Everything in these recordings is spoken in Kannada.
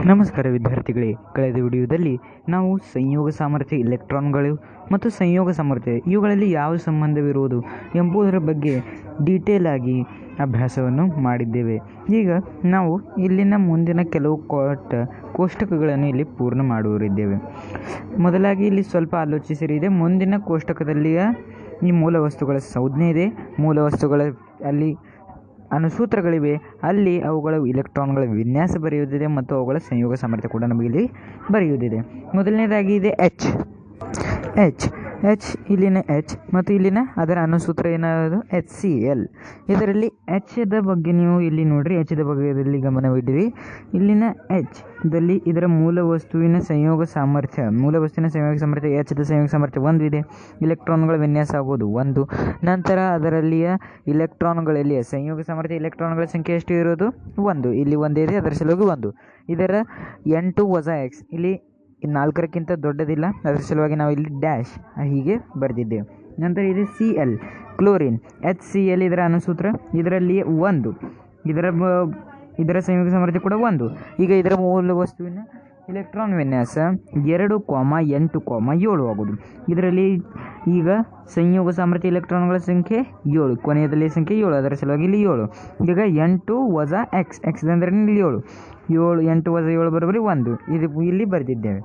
ನಮಸ್ಕಾರ ವಿದ್ಯಾರ್ಥಿಗಳೇ, ಕಳೆದ ವಿಡಿಯೋದಲ್ಲಿ ನಾವು ಸಂಯೋಗ ಸಾಮರ್ಥ್ಯ, ಇಲೆಕ್ಟ್ರಾನ್ಗಳು ಮತ್ತು ಸಂಯೋಗ ಸಾಮರ್ಥ್ಯ ಇವುಗಳಲ್ಲಿ ಯಾವ ಸಂಬಂಧವಿರುವುದು ಎಂಬುದರ ಬಗ್ಗೆ ಡೀಟೇಲ್ ಆಗಿ ಅಭ್ಯಾಸವನ್ನು ಮಾಡಿದ್ದೇವೆ. ಈಗ ನಾವು ಇಲ್ಲಿನ ಮುಂದಿನ ಕೆಲವು ಕೋಷ್ಟಕಗಳನ್ನು ಇಲ್ಲಿ ಪೂರ್ಣ ಮಾಡುವರಿದ್ದೇವೆ. ಮೊದಲಾಗಿ ಇಲ್ಲಿ ಸ್ವಲ್ಪ ಆಲೋಚಿಸಿರಿದೆ. ಮುಂದಿನ ಕೋಷ್ಟಕದಲ್ಲಿಯ ಈ ಮೂಲ ವಸ್ತುಗಳ ಸಂಜ್ಞೆ ಇದೆ, ಮೂಲ ವಸ್ತುಗಳ ಅಲ್ಲಿ ಅಣುಸೂತ್ರಗಳಿವೆ, ಅಲ್ಲಿ ಅವುಗಳ ಇಲೆಕ್ಟ್ರಾನ್ಗಳ ವಿನ್ಯಾಸ ಬರೆಯುವುದಿದೆ ಮತ್ತು ಅವುಗಳ ಸಂಯೋಗ ಸಾಮರ್ಥ್ಯ ಕೂಡ ನಮಗಿಲ್ಲಿ ಬರೆಯುವುದಿದೆ. ಮೊದಲನೇದಾಗಿ ಇದೆ ಎಚ್ ಇಲ್ಲಿನ ಎಚ್ ಮತ್ತು ಇಲ್ಲಿನ ಅದರ ಅಣುಸೂತ್ರ ಏನಾದರೂ HCl. ಇದರಲ್ಲಿ ಎಚ್ದ ಬಗ್ಗೆ ನೀವು ಇಲ್ಲಿ ನೋಡ್ರಿ, ಎಚ್ದ ಬಗ್ಗೆದಲ್ಲಿ ಗಮನವಿಡಿರಿ. ಇಲ್ಲಿನ ದಲ್ಲಿ ಇದರ ಮೂಲ ವಸ್ತುವಿನ ಸಂಯೋಗ ಸಾಮರ್ಥ್ಯ ಎಚ್ದ ಸಂಯೋಗ ಸಾಮರ್ಥ್ಯ 1 ಇದೆ. ಇಲೆಕ್ಟ್ರಾನ್ಗಳ ವಿನ್ಯಾಸ ಆಗೋದು 1. ನಂತರ ಅದರಲ್ಲಿಯ ಇಲೆಕ್ಟ್ರಾನ್ಗಳಲ್ಲಿ ಸಂಯೋಗ ಸಾಮರ್ಥ್ಯ ಇಲೆಕ್ಟ್ರಾನ್ಗಳ ಸಂಖ್ಯೆ ಎಷ್ಟು ಇರೋದು 1. ಇಲ್ಲಿ 1 ಇದೆ, ಅದರ ಸಲುವಾಗಿ 1. ಇದರ N2 - X ಇಲ್ಲಿ 4ಕ್ಕಿಂತ ದೊಡ್ಡದಿಲ್ಲ, ಅದರ ಸಲುವಾಗಿ ನಾವು ಇಲ್ಲಿ ಡ್ಯಾಶ್ ಹೀಗೆ ಬರೆದಿದ್ದೇವೆ. ನಂತರ ಇದೆ Cl ಕ್ಲೋರಿನ್, HCl ಇದರ ಅಣುಸೂತ್ರ ಇದರಲ್ಲಿ 1. ಇದರ ಸಂಯೋಗ ಸಾಮರ್ಥ್ಯ ಕೂಡ 1. ಈಗ ಇದರ ಮೂಲ ವಸ್ತುವಿನ ಇಲೆಕ್ಟ್ರಾನ್ ವಿನ್ಯಾಸ 2, N2, 7 ಆಗೋದು. ಇದರಲ್ಲಿ ಈಗ ಸಂಯೋಗ ಸಾಮರ್ಥ್ಯ ಇಲೆಕ್ಟ್ರಾನ್ಗಳ ಸಂಖ್ಯೆ 7, ಕೊನೆಯದಲ್ಲಿ ಸಂಖ್ಯೆ 7, ಅದರ ಸಲುವಾಗಿ ಇಲ್ಲಿ 7. ಈಗ N2 - X ಅಂದರೆ ಇಲ್ಲಿ 7, N2 - 7 ಬರೋಬರಿ 1. ಇದು ಇಲ್ಲಿ ಬರೆದಿದ್ದೇವೆ.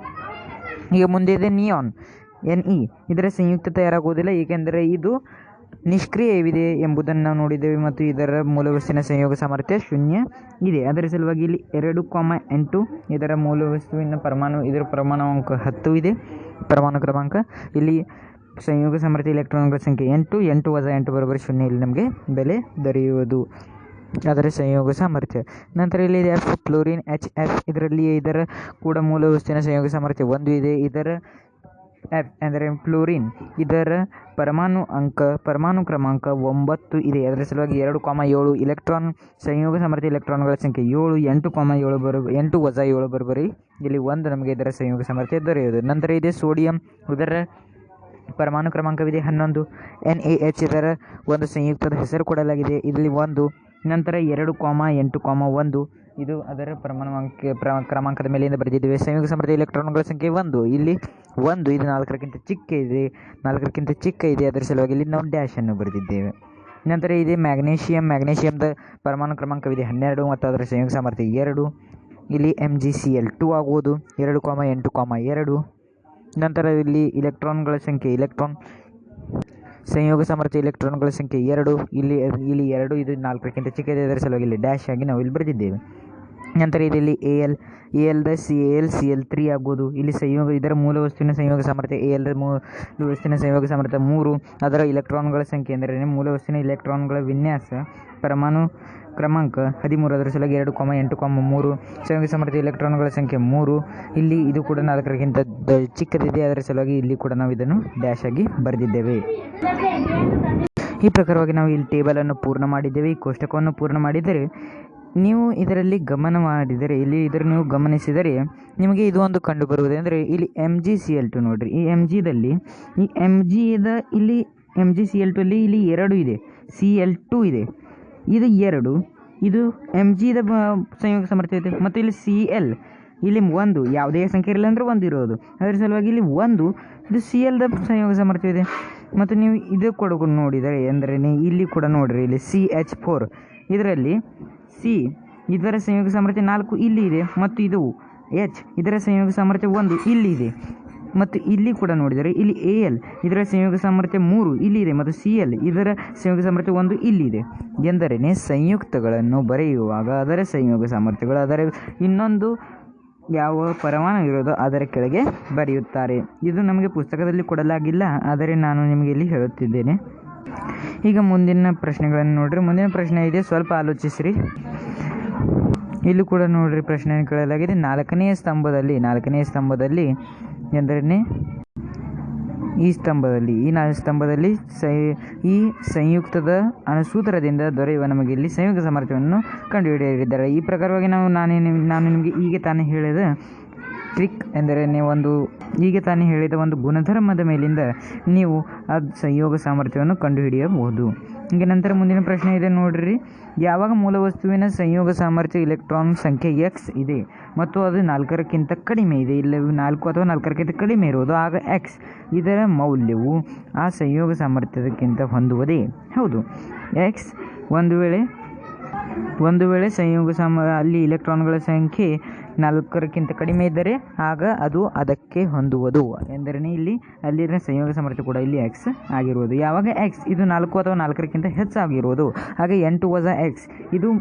ಈಗ ಮುಂದೆ ಇದೆ ನಿಯಾನ್ Ne. ಇದರ ಸಂಯುಕ್ತ ತಯಾರಾಗುವುದಿಲ್ಲ, ಏಕೆಂದರೆ ಇದು ನಿಷ್ಕ್ರಿಯವಿದೆ ಎಂಬುದನ್ನು ನಾವು ನೋಡಿದ್ದೇವೆ ಮತ್ತು ಇದರ ಮೂಲವಸ್ತುವಿನ ಸಂಯೋಗ ಸಾಮರ್ಥ್ಯ 0 ಇದೆ. ಅದರ ಸಲುವಾಗಿ ಇಲ್ಲಿ 2, N2 ಇದರ ಮೂಲವಸ್ತುವಿನ ಇದರ ಪರಮಾಣು 10 ಇದೆ, ಪರಮಾಣು ಕ್ರಮಾಂಕ. ಇಲ್ಲಿ ಸಂಯೋಗ ಸಾಮರ್ಥ್ಯ ಇಲೆಕ್ಟ್ರಾನ್ಗಳ ಸಂಖ್ಯೆ N2 - 8 ಬರೋಬರಿ 0. ಇಲ್ಲಿ ನಮಗೆ ಬೆಲೆ ದೊರೆಯುವುದು ಅದರ ಸಂಯೋಗ ಸಾಮರ್ಥ್ಯ. ನಂತರ ಇಲ್ಲಿ F ಫ್ಲೋರಿನ್ HF ಇದರಲ್ಲಿ ಇದರ ಕೂಡ ಮೂಲ ವಸ್ತುವಿನ ಸಂಯೋಗ ಸಾಮರ್ಥ್ಯ 1 ಇದೆ. ಇದರ F ಅಂದರೆ ಫ್ಲೋರಿನ್ ಇದರ ಪರಮಾಣು ಕ್ರಮಾಂಕ 9 ಇದೆ. ಅದರ ಸಲುವಾಗಿ 2, 7 ಇಲೆಕ್ಟ್ರಾನ್ ಸಂಯೋಗ ಸಾಮರ್ಥ್ಯ ಇಲೆಕ್ಟ್ರಾನ್ಗಳ ಸಂಖ್ಯೆ 7, N2, 7 ಬರೋಬರಿ ಇಲ್ಲಿ 1 ನಮಗೆ ಇದರ ಸಂಯೋಗ ಸಾಮರ್ಥ್ಯ ದೊರೆಯುವುದು. ನಂತರ ಇದೆ ಸೋಡಿಯಂ, ಇದರ ಪರಮಾಣು ಕ್ರಮಾಂಕವಿದೆ 11. NaH ಇದರ ಒಂದು ಸಂಯುಕ್ತದ ಹೆಸರು ಕೊಡಲಾಗಿದೆ, ಇಲ್ಲಿ 1. ನಂತರ 2, N2, 1 ಇದು ಅದರ ಕ್ರಮಾಂಕದ ಮೇಲಿಂದ ಬರೆದಿದ್ದೇವೆ. ಸಂಯೋಗ ಸಾಮರ್ಥ್ಯ ಇಲೆಕ್ಟ್ರಾನ್ಗಳ ಸಂಖ್ಯೆ 1, ಇಲ್ಲಿ 1. ಇದು 4ಕ್ಕಿಂತ ಚಿಕ್ಕ ಇದೆ, ಅದರ ಸಲುವಾಗಿ ಇಲ್ಲಿ ನಾವು ಡ್ಯಾಶ್ ಅನ್ನು ಬರೆದಿದ್ದೇವೆ. ನಂತರ ಇದೆ ಮ್ಯಾಗ್ನೇಷಿಯಂದ ಪರಮಾಣು ಕ್ರಮಾಂಕವಿದೆ 12 ಮತ್ತು ಅದರ ಸಂಯೋಗ ಸಾಮರ್ಥ್ಯ 2, ಇಲ್ಲಿ MgCl2 ಆಗುವುದು 2, N2, 2. ನಂತರ ಇಲ್ಲಿ ಇಲೆಕ್ಟ್ರಾನ್ಗಳ ಸಂಖ್ಯೆ ಸಂಯೋಗ ಸಾಮರ್ಥ್ಯ ಇಲೆಕ್ಟ್ರಾನ್ಗಳ ಸಂಖ್ಯೆ 2, ಇಲ್ಲಿ 2. ಇದು 4ಕ್ಕಿಂತ ಚಿಕ್ಕ ಇದೆ, ಅದರ ಸಲುವಾಗಿ ಇಲ್ಲಿ ಡ್ಯಾಶ್ ಆಗಿ ನಾವು ಇಲ್ಲಿ ಬರೆದಿದ್ದೇವೆ. ನಂತರ ಇಲ್ಲಿ Alದ Cl3 ಆಗುವುದು. ಇಲ್ಲಿ ಇದರ ಮೂಲ ವಸ್ತುವಿನ ಸಂಯೋಗ ಸಾಮರ್ಥ್ಯ Alದ ಮೂಲ ವಸ್ತುವಿನ ಸಂಯೋಗ ಸಾಮರ್ಥ್ಯ 3. ಅದರ ಇಲೆಕ್ಟ್ರಾನ್ಗಳ ಸಂಖ್ಯೆ ಅಂದರೆ ಮೂಲ ವಸ್ತುವಿನ ಇಲೆಕ್ಟ್ರಾನ್ಗಳ ವಿನ್ಯಾಸ ಪರಮಾಣು ಕ್ರಮಾಂಕ 13, ಅದರ ಸಲುವಾಗಿ 2, N2, 3. ಸಂಯೋಗ ಸಾಮರ್ಥ್ಯ ಇಲೆಕ್ಟ್ರಾನ್ಗಳ ಸಂಖ್ಯೆ 3, ಇಲ್ಲಿ ಇದು ಕೂಡ 4ಕ್ಕಿಂತ ಚಿಕ್ಕದಿದೆ, ಅದರ ಸಲುವಾಗಿ ಇಲ್ಲಿ ಕೂಡ ನಾವು ಇದನ್ನು ಡ್ಯಾಶ್ ಆಗಿ ಬರೆದಿದ್ದೇವೆ. ಈ ಪ್ರಕಾರವಾಗಿ ನಾವು ಇಲ್ಲಿ ಟೇಬಲನ್ನು ಪೂರ್ಣ ಮಾಡಿದ್ದೇವೆ. ಈ ಕೋಷ್ಟಕವನ್ನು ಪೂರ್ಣ ಮಾಡಿದರೆ ನೀವು ಇದರಲ್ಲಿ ನೀವು ಗಮನಿಸಿದರೆ ನಿಮಗೆ ಇದು ಒಂದು ಕಂಡು ಬರುವುದೆಂದರೆ ಇಲ್ಲಿ MgCl2 ನೋಡ್ರಿ. ಈ Mgದಲ್ಲಿ ಈ ಇಲ್ಲಿ MgCl2 ಅಲ್ಲಿ ಇಲ್ಲಿ 2 ಇದೆ, Cl2 ಇದೆ, ಇದು 2. ಇದು Mgದ ಸಂಯೋಗ ಸಾಮರ್ಥ್ಯ ಇದೆ ಮತ್ತು ಇಲ್ಲಿ Cl ಇಲ್ಲಿ 1, ಯಾವುದೇ ಸಂಖ್ಯೆ ಇರಲಿಲ್ಲ ಅಂದರೆ 1 ಇರೋದು, ಅದರ ಸಲುವಾಗಿ ಇಲ್ಲಿ 1. ಇದು Clದ ಸಂಯೋಗ ಸಾಮರ್ಥ್ಯ ಇದೆ. ಮತ್ತು ನೀವು ಇದು ಕೊಡಗು ನೋಡಿದರೆ ಅಂದರೆ ಇಲ್ಲಿ ಕೂಡ ನೋಡಿರಿ, ಇಲ್ಲಿ CH4 ಇದರಲ್ಲಿ C ಇದರ ಸಂಯೋಗ ಸಾಮರ್ಥ್ಯ 4 ಇಲ್ಲಿ ಇದೆ ಮತ್ತು ಇದು H ಇದರ ಸಂಯೋಗ ಸಾಮರ್ಥ್ಯ 1 ಇಲ್ಲಿ ಇದೆ. ಮತ್ತು ಇಲ್ಲಿ ಕೂಡ ನೋಡಿದರೆ ಇಲ್ಲಿ Al ಇದರ ಸಂಯೋಗ ಸಾಮರ್ಥ್ಯ 3 ಇಲ್ಲಿ ಇದೆ ಮತ್ತು Cl ಇದರ ಸಂಯೋಗ ಸಾಮರ್ಥ್ಯ 1 ಇಲ್ಲಿದೆ. ಎಂದರೆ ಸಂಯುಕ್ತಗಳನ್ನು ಬರೆಯುವಾಗ ಅದರ ಸಂಯೋಗ ಸಾಮರ್ಥ್ಯಗಳು ಅದರ ಇನ್ನೊಂದು ಯಾವ ಪರಮಾಣು ಇರೋದೋ ಅದರ ಕೆಳಗೆ ಬರೆಯುತ್ತಾರೆ. ಇದು ನಮಗೆ ಪುಸ್ತಕದಲ್ಲಿ ಕೊಡಲಾಗಿಲ್ಲ, ಆದರೆ ನಾನು ನಿಮಗೆ ಇಲ್ಲಿ ಹೇಳುತ್ತಿದ್ದೇನೆ. ಈಗ ಮುಂದಿನ ಪ್ರಶ್ನೆಗಳನ್ನು ನೋಡ್ರಿ. ಮುಂದಿನ ಪ್ರಶ್ನೆ ಇದೆ, ಸ್ವಲ್ಪ ಆಲೋಚಿಸಿರಿ. ಇಲ್ಲೂ ಕೂಡ ನೋಡ್ರಿ, ಪ್ರಶ್ನೆಯನ್ನು ಕೇಳಲಾಗಿದೆ. 4ನೇ ಸ್ತಂಭದಲ್ಲಿ ಎಂದರೆ ಈ ಸ್ತಂಭದಲ್ಲಿ ಈ ಸಂಯುಕ್ತದ ಅಣುಸೂತ್ರದಿಂದ ದೊರೆಯುವ ನಮಗೆ ಇಲ್ಲಿ ಸಂಯೋಗ ಸಾಮರ್ಥ್ಯವನ್ನು ಕಂಡುಹಿಡಿಯಲಿದ್ದಾರೆ. ಈ ಪ್ರಕಾರವಾಗಿ ನಾನು ನಿಮಗೆ ಈಗ ತಾನೇ ಹೇಳಿದ ಟ್ರಿಕ್ ಎಂದರೆ ಹೇಳಿದ ಒಂದು ಗುಣಧರ್ಮದ ಮೇಲಿಂದ ನೀವು ಆ ಸಂಯೋಗ ಸಾಮರ್ಥ್ಯವನ್ನು ಕಂಡುಹಿಡಿಯಬಹುದು. ಈಗ ನಂತರ ಮುಂದಿನ ಪ್ರಶ್ನೆ ಇದೆ ನೋಡ್ರಿ, ಯಾವಾಗ ಮೂಲ ವಸ್ತುವಿನ ಸಂಯೋಗ ಸಾಮರ್ಥ್ಯ ಇಲೆಕ್ಟ್ರಾನ್ ಸಂಖ್ಯೆ ಎಕ್ಸ್ ಇದೆ ಮತ್ತು ಅದು 4ಕ್ಕಿಂತ ಕಡಿಮೆ ಇದೆ, ಇಲ್ಲ 4 ಅಥವಾ 4ಕ್ಕಿಂತ ಕಡಿಮೆ ಇರುವುದು, ಆಗ ಎಕ್ಸ್ ಇದರ ಮೌಲ್ಯವು ಆ ಸಂಯೋಗ ಸಾಮರ್ಥ್ಯಕ್ಕಿಂತ ಹೊಂದುವುದೇ? ಹೌದು. ಎಕ್ಸ್ ಒಂದು ವೇಳೆ ಸಂಯೋಗ ಅಲ್ಲಿ ಇಲೆಕ್ಟ್ರಾನ್ಗಳ ಸಂಖ್ಯೆ 4ಕ್ಕಿಂತ ಕಡಿಮೆ ಇದ್ದರೆ ಆಗ ಅದು ಅದಕ್ಕೆ ಹೊಂದುವುದು ಎಂದರೆ ಇಲ್ಲಿ ಅಲ್ಲಿನ ಸಂಯೋಗ ಸಾಮರ್ಥ್ಯ ಕೂಡ ಇಲ್ಲಿ ಎಕ್ಸ್ ಆಗಿರುವುದು. ಯಾವಾಗ ಎಕ್ಸ್ ಇದು 4 ಅಥವಾ 4ಕ್ಕಿಂತ ಹೆಚ್ಚಾಗಿರುವುದು, ಹಾಗೆ n2 ಎಕ್ಸ್ ಇದು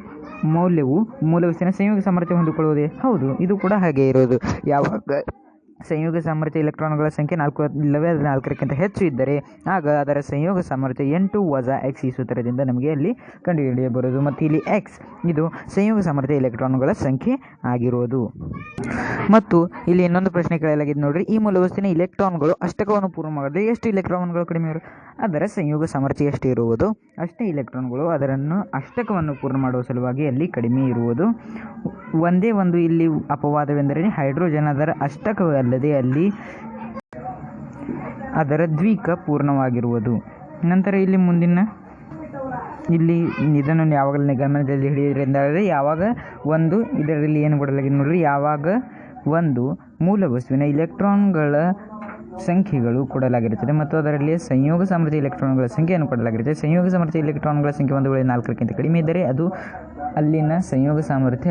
ಮೌಲ್ಯವು ಮೂಲ ವಸ್ತುವಿನ ಸಂಯೋಗ ಸಾಮರ್ಥ್ಯ ಹೊಂದಿಕೊಳ್ಳುವುದೇ? ಹೌದು, ಇದು ಕೂಡ ಹಾಗೆ ಇರೋದು. ಯಾವಾಗ ಸಂಯೋಗ ಸಾಮರ್ಥ್ಯ ಇಲೆಕ್ಟ್ರಾನ್ಗಳ ಸಂಖ್ಯೆ 4 ಇಲ್ಲವೇ ಅದು 4ಕ್ಕಿಂತ ಹೆಚ್ಚು ಇದ್ದರೆ ಆಗ ಅದರ ಸಂಯೋಗ ಸಾಮರ್ಥ್ಯ n2 ಎಕ್ಸ್ ಈ ಸೂತ್ರದಿಂದ ನಮಗೆ ಅಲ್ಲಿ ಕಂಡುಹಿಡಿಯಬರುವುದು. ಮತ್ತು ಇಲ್ಲಿ ಎಕ್ಸ್ ಇದು ಸಂಯೋಗ ಸಾಮರ್ಥ್ಯ ಇಲೆಕ್ಟ್ರಾನ್ಗಳ ಸಂಖ್ಯೆ ಆಗಿರೋದು. ಮತ್ತು ಇಲ್ಲಿ ಇನ್ನೊಂದು ಪ್ರಶ್ನೆ ಕೇಳಲಾಗಿದೆ ನೋಡ್ರಿ, ಈ ಮೂಲ ವಸ್ತುವಿನ ಇಲೆಕ್ಟ್ರಾನ್ಗಳು ಅಷ್ಟಕವನ್ನು ಪೂರ್ಣ ಮಾಡಿದ್ರೆ ಎಷ್ಟು ಇಲೆಕ್ಟ್ರಾನ್ಗಳು ಕಡಿಮೆ ಇರುವುದು? ಅದರ ಸಂಯೋಗ ಸಾಮರ್ಥ್ಯ ಎಷ್ಟು ಇರುವುದು ಅಷ್ಟೇ ಇಲೆಕ್ಟ್ರಾನ್ಗಳು ಅದನ್ನು ಅಷ್ಟಕವನ್ನು ಪೂರ್ಣ ಮಾಡುವ ಸಲುವಾಗಿ ಅಲ್ಲಿ ಕಡಿಮೆ ಇರುವುದು. ಒಂದೇ ಒಂದು ಇಲ್ಲಿ ಅಪವಾದವೆಂದರೆ ಹೈಡ್ರೋಜನ್ ಅದರ ಅಷ್ಟಕವಲ್ಲದೆ ಅಲ್ಲಿ ಅದರ ದ್ವಿಕ ಪೂರ್ಣವಾಗಿರುವುದು. ನಂತರ ಇಲ್ಲಿ ಮುಂದಿನ ಇದನ್ನು ಯಾವಾಗಲೂ ಗಮನದಲ್ಲಿ ಹಿಡಿಯೋದ್ರಿಂದ ಯಾವಾಗ ಒಂದು ಇದರಲ್ಲಿ ಏನು ಕೊಡಲಾಗಿದೆ ನೋಡ್ರಿ, ಯಾವಾಗ ಒಂದು ಮೂಲ ವಸ್ತುವಿನ ಇಲೆಕ್ಟ್ರಾನ್ಗಳ ಸಂಖ್ಯೆಗಳು ಕೊಡಲಾಗಿರುತ್ತದೆ ಮತ್ತು ಅದರಲ್ಲಿ ಸಂಯೋಗ ಸಾಮರ್ಥ್ಯ ಇಲೆಕ್ಟ್ರಾನ್ಗಳ ಸಂಖ್ಯೆಯನ್ನು ಕೊಡಲಾಗಿರುತ್ತದೆ. ಸಂಯೋಗ ಸಾಮರ್ಥ್ಯ ಇಲೆಕ್ಟ್ರಾನ್ಗಳ ಸಂಖ್ಯೆ ಒಂದು ವೇಳೆ 4ಕ್ಕಿಂತ ಕಡಿಮೆ ಇದ್ದರೆ ಅದು ಅಲ್ಲಿನ ಸಂಯೋಗ ಸಾಮರ್ಥ್ಯ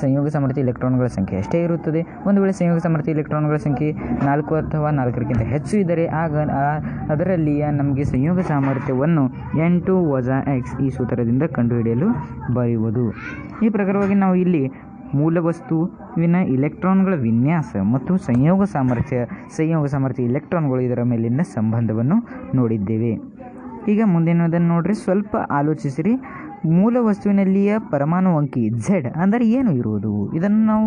ಸಂಯೋಗ ಸಾಮರ್ಥ್ಯ ಇಲೆಕ್ಟ್ರಾನ್ಗಳ ಸಂಖ್ಯೆ ಅಷ್ಟೇ ಇರುತ್ತದೆ. ಒಂದು ವೇಳೆ ಸಂಯೋಗ ಸಾಮರ್ಥ್ಯ ಇಲೆಕ್ಟ್ರಾನ್ಗಳ ಸಂಖ್ಯೆ 4 ಅಥವಾ 4ಕ್ಕಿಂತ ಹೆಚ್ಚು ಇದ್ದರೆ ಆಗ ಅದರಲ್ಲಿಯ ನಮಗೆ ಸಂಯೋಗ ಸಾಮರ್ಥ್ಯವನ್ನು n2 ಎಕ್ಸ್ ಈ ಸೂತ್ರದಿಂದ ಕಂಡುಹಿಡಿಯಲು ಬರೆಯುವುದು. ಈ ಪ್ರಕಾರವಾಗಿ ನಾವು ಇಲ್ಲಿ ಮೂಲ ವಸ್ತುವಿನ ಇಲೆಕ್ಟ್ರಾನ್ಗಳ ವಿನ್ಯಾಸ ಮತ್ತು ಸಂಯೋಗ ಸಾಮರ್ಥ್ಯ ಇಲೆಕ್ಟ್ರಾನ್ಗಳು ಇದರ ಮೇಲಿನ ಸಂಬಂಧವನ್ನು ನೋಡಿದ್ದೇವೆ. ಈಗ ಮುಂದಿನದನ್ನು ನೋಡ್ರಿ, ಸ್ವಲ್ಪ ಆಲೋಚಿಸಿರಿ. ಮೂಲ ವಸ್ತುವಿನಲ್ಲಿಯ ಪರಮಾಣು ಅಂಕಿ Z ಅಂದರೆ ಏನು ಇರುವುದು? ಇದನ್ನು ನಾವು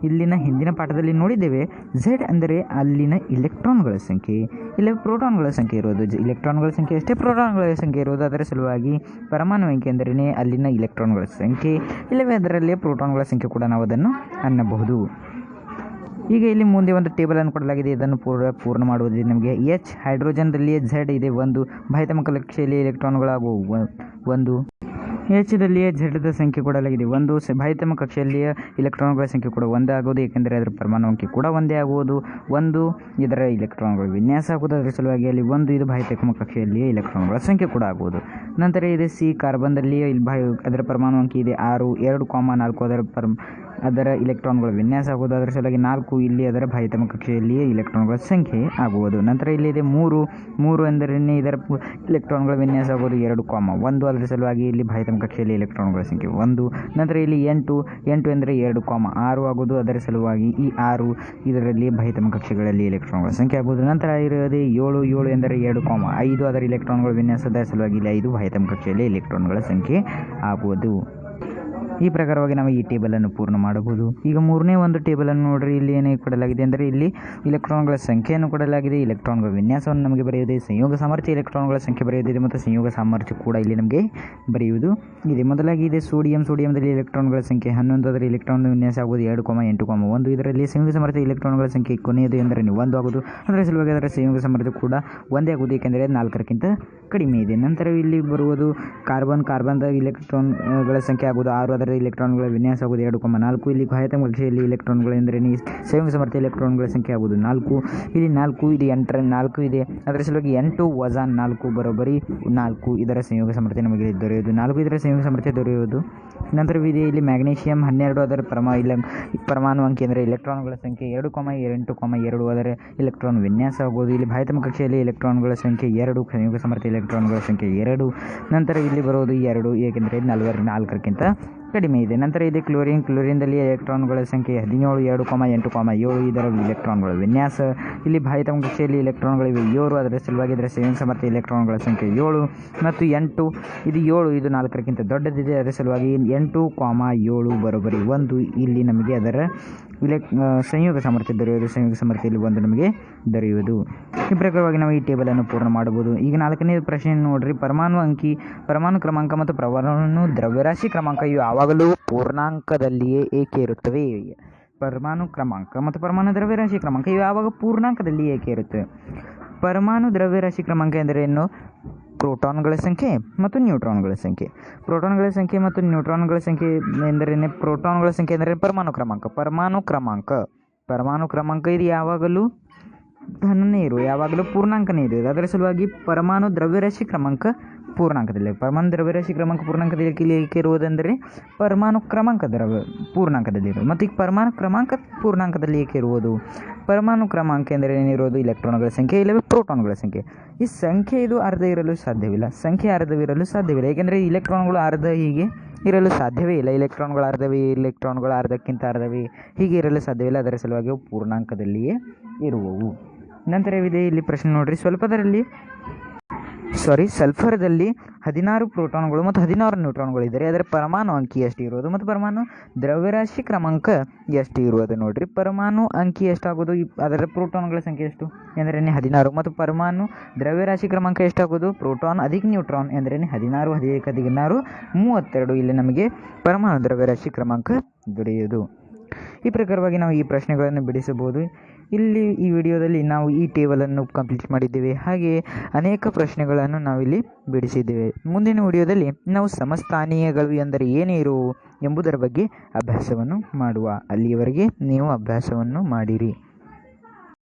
ಇಲ್ಲಿನ ಹಿಂದಿನ ಪಾಠದಲ್ಲಿ ನೋಡಿದ್ದೇವೆ. Z ಅಂದರೆ ಅಲ್ಲಿನ ಇಲೆಕ್ಟ್ರಾನ್ಗಳ ಸಂಖ್ಯೆ, ಇಲ್ಲ ಪ್ರೋಟಾನ್ಗಳ ಸಂಖ್ಯೆ ಇರೋದು. ಇಲೆಕ್ಟ್ರಾನ್ಗಳ ಸಂಖ್ಯೆ ಅಷ್ಟೇ ಪ್ರೋಟಾನ್ಗಳ ಸಂಖ್ಯೆ ಇರುವುದು. ಅದರ ಸಲುವಾಗಿ ಪರಮಾಣು ಅಂಕಿ ಎಂದರೆ ಅಲ್ಲಿನ ಇಲೆಕ್ಟ್ರಾನ್ಗಳ ಸಂಖ್ಯೆ, ಇಲ್ಲವೇ ಅದರಲ್ಲಿ ಪ್ರೋಟಾನ್ಗಳ ಸಂಖ್ಯೆ ಕೂಡ ನಾವು ಅದನ್ನು ಅನ್ನಬಹುದು. ಈಗ ಇಲ್ಲಿ ಮುಂದೆ ಒಂದು ಟೇಬಲನ್ನು ಕೊಡಲಾಗಿದೆ. ಇದನ್ನು ಪೂರ್ಣ ಮಾಡುವುದಿದೆ ನಮಗೆ. ಎಚ್ ಹೈಡ್ರೋಜನ್ದಲ್ಲಿ Z ಇದೆ, ಒಂದು ಬಾಹ್ಯತಮ ಕಕ್ಷೆಯಲ್ಲಿ ಇಲೆಕ್ಟ್ರಾನ್ಗಳಾಗುವ ಒಂದು. ಎಚ್ದಲ್ಲಿಯೇ ಝೆಡ್ದ ಸಂಖ್ಯೆ ಕೊಡಲಾಗಿದೆ, ಒಂದು ಬಾಹ್ಯತಮ ಕಕ್ಷೆಯಲ್ಲಿಯ ಇಲೆಕ್ಟ್ರಾನ್ಗಳ ಸಂಖ್ಯೆ ಕೂಡ ಒಂದೇ ಆಗುವುದು, ಏಕೆಂದರೆ ಅದರ ಪರಮಾಣು ಅಂಕಿ ಕೂಡ ಒಂದೇ ಆಗುವುದು. ಒಂದು ಇದರ ಇಲೆಕ್ಟ್ರಾನ್ಗಳ ವಿನ್ಯಾಸ ಆಗುವುದು, ಅದರ ಸಲುವಾಗಿ ಅಲ್ಲಿ ಒಂದು ಇದು ಬಾಹ್ಯತಮ ಕಕ್ಷೆಯಲ್ಲಿಯೇ ಇಲೆಕ್ಟ್ರಾನ್ಗಳ ಸಂಖ್ಯೆ ಕೂಡ ಆಗುವುದು. ನಂತರ ಇದೆ ಸಿ ಕಾರ್ಬನ್ದಲ್ಲಿಯೇ ಅದರ ಪರಮಾಣು ಅಂಕಿ ಇದೆ 6, 2,4 ಅದರ ಇಲೆಕ್ಟ್ರಾನ್ಗಳ ವಿನ್ಯಾಸ ಆಗುವುದು, ಅದರ ಸಲುವಾಗಿ 4 ಇಲ್ಲಿ ಅದರ ಬಾಹ್ಯತಮ ಕಕ್ಷೆಯಲ್ಲಿಯೇ ಇಲೆಕ್ಟ್ರಾನ್ಗಳ ಸಂಖ್ಯೆ ಆಗುವುದು. ನಂತರ ಇಲ್ಲಿದೆ 3 ಎಂದರೆ ಇದರ ಇಲೆಕ್ಟ್ರಾನ್ಗಳ ವಿನ್ಯಾಸ ಆಗುವುದು 2,1 ಅದರ ಸಲುವಾಗಿ ಇಲ್ಲಿ ಬಾಹ್ಯತಮ ಕಕ್ಷೆಯಲ್ಲಿ ಇಲೆಕ್ಟ್ರಾನ್ಗಳ ಸಂಖ್ಯೆ 1. ನಂತರ ಇಲ್ಲಿ 8 ಎಂದರೆ 2,6 ಆಗುವುದು, ಅದರ ಸಲುವಾಗಿ ಈ 6 ಇದರಲ್ಲಿ ಬಾಹ್ಯತಮ ಕಕ್ಷೆಗಳಲ್ಲಿ ಇಲೆಕ್ಟ್ರಾನ್ಗಳ ಸಂಖ್ಯೆ ಆಗುವುದು. ನಂತರ ಇರುವುದೇ 7 ಎಂದರೆ 2,5 ಅದರ ಇಲೆಕ್ಟ್ರಾನ್ಗಳ ವಿನ್ಯಾಸದ ಸಲುವಾಗಿ ಇಲ್ಲಿ 5 ಬಾಹ್ಯತಮ ಕಕ್ಷೆಯಲ್ಲಿ ಇಲೆಕ್ಟ್ರಾನ್ಗಳ ಸಂಖ್ಯೆ ಆಗುವುದು. ಈ ಪ್ರಕಾರವಾಗಿ ನಾವು ಈ ಟೇಬಲನ್ನು ಪೂರ್ಣ ಮಾಡಬಹುದು. ಈಗ ಮೂರನೇ ಒಂದು ಟೇಬಲನ್ನು ನೋಡ್ರಿ, ಇಲ್ಲಿ ಏನೇ ಕೊಡಲಾಗಿದೆ ಅಂದರೆ ಇಲ್ಲಿ ಇಲೆಕ್ಟ್ರಾನ್ಗಳ ಸಂಖ್ಯೆಯನ್ನು ಕೊಡಲಾಗಿದೆ, ಇಲೆಕ್ಟ್ರಾನ್ಗಳ ವಿನ್ಯಾಸವನ್ನು ನಮಗೆ ಬರೆಯುವುದು, ಸಂಯೋಗ ಸಾಮರ್ಥ್ಯ ಇಲೆಕ್ಟ್ರಾನ್ಗಳ ಸಂಖ್ಯೆ ಬರೆಯುವುದಿದೆ ಮತ್ತು ಸಂಯೋಗ ಸಾಮರ್ಥ್ಯ ಕೂಡ ಇಲ್ಲಿ ನಮಗೆ ಬರೆಯುವುದು ಇದೆ. ಮೊದಲಾಗಿ ಇದೆ ಸೋಡಿಯಂದಲ್ಲಿ ಇಲೆಕ್ಟ್ರಾನ್ಗಳ ಸಂಖ್ಯೆ 11 ಅದರ ಇಲೆಕ್ಟ್ರಾನ್ ವಿನ್ಯಾಸ ಆಗುವುದು 2,8,1 ಇದರಲ್ಲಿ ಸಂಯೋಗ ಸಾಮರ್ಥ್ಯ ಇಲೆಕ್ಟ್ರಾನ್ಗಳ ಸಂಖ್ಯೆ ಕೊನೆಯದು ಎಂದರೆ 1 ಆಗುವುದು, ಅದರ ಸಲುವಾಗಿ ಅದರ ಸಂಯೋಗ ಸಾಮರ್ಥ್ಯ ಕೂಡ ಒಂದೇ ಆಗುವುದು, ಏಕೆಂದರೆ 4ಕ್ಕಿಂತ ಕಡಿಮೆ ಇದೆ. ನಂತರ ಇಲ್ಲಿ ಬರುವುದು ಕಾರ್ಬನ್ದ ಇಲೆಕ್ಟ್ರಾನ್ಗಳ ಸಂಖ್ಯೆ ಆಗುವುದು 6 ಅದರ ಇಲೆಕ್ಟ್ರಾನ್ಗಳ ವಿನ್ಯಾಸ ಆಗುವುದು 2,4 ಇಲ್ಲಿ ಬಾಹ್ಯತಮ ಕಕ್ಷೆಯಲ್ಲಿ ಇಲೆಕ್ಟ್ರಾನ್ಗಳು ಎಂದರೆ ಸಂಯೋಗ ಸಾಮರ್ಥ್ಯ ಇಲೆಕ್ಟ್ರಾನ್ಗಳ ಸಂಖ್ಯೆ ಆಗುವುದು 4 ಇಲ್ಲಿ 4 ಇದೆ 4 ಇದೆ, ಅದರ ಸಲುವಾಗಿ 8 - 4 ಬರೋಬ್ಬರಿ 4 ಇದರ ಸಂಯೋಗ ಸಾಮರ್ಥ್ಯ ನಮಗೆ ದೊರೆಯುವುದು 4 ಇದರ ಸಂಯೋಗ ಸಾಮರ್ಥ್ಯ ದೊರೆಯುವುದು. ನಂತರವಿದೆ ಇಲ್ಲಿ ಮ್ಯಾಗ್ನೀಷಿಯಂ 12 ಅದರ ಪರಮಾಣು ಅಂಕಿ ಅಂದರೆ ಇಲೆಕ್ಟ್ರಾನ್ಗಳ ಸಂಖ್ಯೆ 2,8,2 ಅದರ ಇಲೆಕ್ಟ್ರಾನ್ ವಿನ್ಯಾಸ ಆಗುವುದು, ಇಲ್ಲಿ ಬಾಹ್ಯತಮ ಕಕ್ಷೆಯಲ್ಲಿ ಇಲೆಕ್ಟ್ರಾನ್ಗಳ ಸಂಖ್ಯೆ 2 ಸಂಯೋಗ ಸಾಮರ್ಥ್ಯ ಇಲೆಕ್ಟ್ರಾನ್ಗಳ ಸಂಖ್ಯೆ 2. ನಂತರ ಇಲ್ಲಿ ಬರುವುದು 2 ಏಕೆಂದರೆ 4ಕ್ಕಿಂತ ಕಡಿಮೆ ಇದೆ. ನಂತರ ಇದೆ ಕ್ಲೋರಿನ್ದಲ್ಲಿ ಎಲೆಕ್ಟ್ರಾನ್ಗಳ ಸಂಖ್ಯೆ 17 2,8,7 ಇದರ ಇಲೆಕ್ಟ್ರಾನ್ಗಳ ವಿನ್ಯಾಸ, ಇಲ್ಲಿ ಬಾಹ್ಯತಮ ಕಕ್ಷೆಯಲ್ಲಿ ಇಲೆಕ್ಟ್ರಾನ್ಗಳಿವೆ 7 ಅದರ ಸಲುವಾಗಿ ಇದರ ಸಂಯೋಗ ಸಾಮರ್ಥ್ಯ ಇಲೆಕ್ಟ್ರಾನ್ಗಳ ಸಂಖ್ಯೆ 7 ಮತ್ತು 8 ಇದು 7 ಇದು 4ಕ್ಕಿಂತ ದೊಡ್ಡದಿದೆ, ಅದರ ಸಲುವಾಗಿ 8,7 ಬರೋಬ್ಬರಿ 1 ಇಲ್ಲಿ ನಮಗೆ ಅದರ ಸಂಯೋಗ ಸಾಮರ್ಥ್ಯ ದೊರೆಯುವುದು, ಸಂಯೋಗ ಸಾಮರ್ಥ್ಯದಲ್ಲಿ 1 ನಮಗೆ ದೊರೆಯುವುದು. ಈ ಪ್ರಕಾರವಾಗಿ ನಾವು ಈ ಟೇಬಲನ್ನು ಪೂರ್ಣ ಮಾಡಬಹುದು. ಈಗ 4ನೇ ಪ್ರಶ್ನೆ ನೋಡ್ರಿ, ಪರಮಾಣು ಕ್ರಮಾಂಕ ಮತ್ತು ಪರಮಾಣು ದ್ರವ್ಯರಾಶಿ ಕ್ರಮಾಂಕ ಇವು ಯಾವಾಗಲೂ ಪೂರ್ಣಾಂಕದಲ್ಲಿಯೇ ಏಕೆ ಇರುತ್ತವೆ? ಪರಮಾಣು ಕ್ರಮಾಂಕ ಮತ್ತು ಪರಮಾಣು ದ್ರವ್ಯರಾಶಿ ಕ್ರಮಾಂಕ ಇವು ಯಾವಾಗ ಪೂರ್ಣಾಂಕದಲ್ಲಿ ಏಕೆ ಇರುತ್ತೆ? ಪರಮಾಣು ದ್ರವ್ಯರಾಶಿ ಕ್ರಮಾಂಕ ಎಂದರೇನು? ಪ್ರೋಟಾನ್ಗಳ ಸಂಖ್ಯೆ ಮತ್ತು ನ್ಯೂಟ್ರಾನ್ಗಳ ಸಂಖ್ಯೆ. ಪ್ರೋಟಾನ್ಗಳ ಸಂಖ್ಯೆ ಮತ್ತು ನ್ಯೂಟ್ರಾನ್ಗಳ ಸಂಖ್ಯೆ ಎಂದರೇನೆ? ಪ್ರೋಟಾನ್ಗಳ ಸಂಖ್ಯೆ ಎಂದರೆ ಪರಮಾಣು ಕ್ರಮಾಂಕ. ಪರಮಾಣು ಕ್ರಮಾಂಕ ಇದು ಯಾವಾಗಲೂ ಧನನೇ ಯಾವಾಗಲೂ ಪೂರ್ಣಾಂಕನೇ ಇರೋದು. ಅದರ ಸಲುವಾಗಿ ಪರಮಾಣು ದ್ರವ್ಯರಾಶಿ ಕ್ರಮಾಂಕ ಪೂರ್ಣಾಂಕದಲ್ಲಿ. ಪರಮಾಣು ದ್ರವ್ಯರಾಶಿ ಕ್ರಮಾಂಕ ಪೂರ್ಣಾಂಕದಲ್ಲಿ ಏಕೆ ಇರುವುದೆಂದರೆ ಪರಮಾಣು ಕ್ರಮಾಂಕ ಪೂರ್ಣಾಂಕದಲ್ಲಿ ಇರೋದು. ಮತ್ತು ಈಗ ಪರಮಾಣು ಕ್ರಮಾಂಕ ಪೂರ್ಣಾಂಕದಲ್ಲಿ ಏಕೆ ಇರುವುದು? ಪರಮಾಣು ಕ್ರಮಾಂಕ ಎಂದರೆ ಏನಿರೋದು? ಇಲೆಕ್ಟ್ರಾನ್ಗಳ ಸಂಖ್ಯೆ ಇಲ್ಲವೇ ಪ್ರೋಟಾನ್ಗಳ ಸಂಖ್ಯೆ. ಈ ಸಂಖ್ಯೆ ಇದು ಅರ್ಧ ಇರಲು ಸಾಧ್ಯವಿಲ್ಲ. ಏಕೆಂದರೆ ಇಲೆಕ್ಟ್ರಾನ್ಗಳು ಅರ್ಧ ಹೀಗೆ ಇರಲು ಸಾಧ್ಯವೇ ಇಲ್ಲ. ಇಲೆಕ್ಟ್ರಾನ್ಗಳು ಅರ್ಧಕ್ಕಿಂತ ಅರ್ಧವೇ ಹೀಗೆ ಇರಲು ಸಾಧ್ಯವಿಲ್ಲ. ಅದರ ಸಲುವಾಗಿ ಅವು ಪೂರ್ಣಾಂಕದಲ್ಲಿಯೇ ಇರುವವು. ನಂತರವಿದೆ ಇಲ್ಲಿ ಪ್ರಶ್ನೆ ನೋಡ್ರಿ. ಸಲ್ಫರ್ದಲ್ಲಿ 16 ಪ್ರೋಟಾನ್ಗಳು ಮತ್ತು 16 ನ್ಯೂಟ್ರಾನ್ಗಳು ಇದ್ದರೆ ಅದರ ಪರಮಾಣು ಅಂಕಿ ಎಷ್ಟು ಇರುವುದು ಮತ್ತು ಪರಮಾಣು ದ್ರವ್ಯರಾಶಿ ಕ್ರಮಾಂಕ ಎಷ್ಟು ಇರುವುದು? ನೋಡ್ರಿ, ಪರಮಾಣು ಅಂಕಿ ಎಷ್ಟಾಗೋದು? ಅದರ ಪ್ರೋಟಾನ್ಗಳ ಸಂಖ್ಯೆ ಎಷ್ಟು ಎಂದರೆ 16 ಮತ್ತು ಪರಮಾಣು ದ್ರವ್ಯರಾಶಿ ಕ್ರಮಾಂಕ ಎಷ್ಟಾಗೋದು? ಪ್ರೋಟಾನ್ ಅಧಿಕ ನ್ಯೂಟ್ರಾನ್ ಎಂದರೆ 16 16 32. ಇಲ್ಲಿ ನಮಗೆ ಪರಮಾಣು ದ್ರವ್ಯರಾಶಿ ಕ್ರಮಾಂಕ ದೊರೆಯುವುದು. ಈ ಪ್ರಕಾರವಾಗಿ ನಾವು ಈ ಪ್ರಶ್ನೆಗಳನ್ನು ಬಿಡಿಸಬಹುದು. ಇಲ್ಲಿ ಈ ವಿಡಿಯೋದಲ್ಲಿ ನಾವು ಈ ಟೇಬಲನ್ನು ಕಂಪ್ಲೀಟ್ ಮಾಡಿದ್ದೇವೆ. ಹಾಗೆಯೇ ಅನೇಕ ಪ್ರಶ್ನೆಗಳನ್ನು ನಾವಿಲ್ಲಿ ಬಿಡಿಸಿದ್ದೇವೆ. ಮುಂದಿನ ವಿಡಿಯೋದಲ್ಲಿ ನಾವು ಸಮಸ್ಥಾನೀಯಗಳು ಎಂದರೆ ಏನೇನು ಎಂಬುದರ ಬಗ್ಗೆ ಅಭ್ಯಾಸವನ್ನು ಮಾಡುವ. ಅಲ್ಲಿಯವರೆಗೆ ನೀವು ಅಭ್ಯಾಸವನ್ನು ಮಾಡಿರಿ.